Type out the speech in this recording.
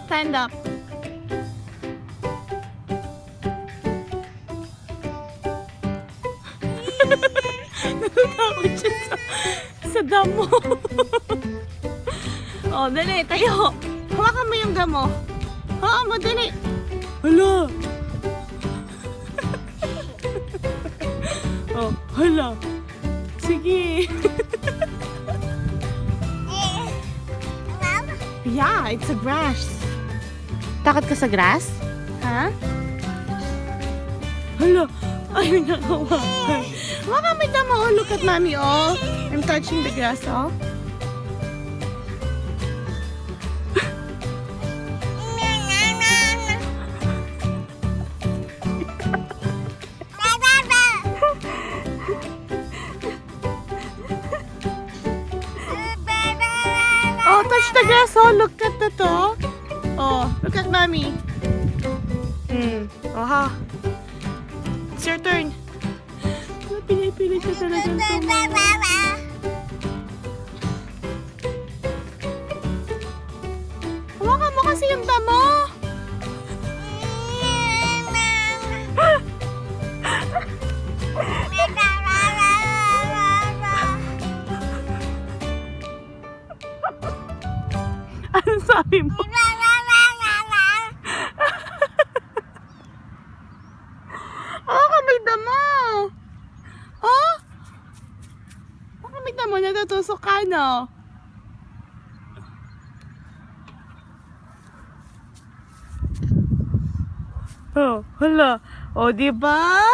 Stand up. Natatakot siya sa damo. Oh, dali, tayo. Hawakan mo yung damo. Hawakan mo, dali. Hala. Oh, hala. Sige. Yeah, it's a grass. Takot ka sa grass? Ha? Hala. Ay, nakawakan. Hawakan mo yung damo. Oh, look at mommy, oh. I'm touching the grass, oh. Oh, touch the grass. Oh, look at that, oh. Oh, look at mommy. Aha. It's your turn. Pinipili siya talagang tumawa. Hawakan mo kasi yung damo. Anong sabi mo? Oh, kamay damo. Oh? Oh, kamay damo. Natutusok ka, no? Oh, hala. Oh, diba?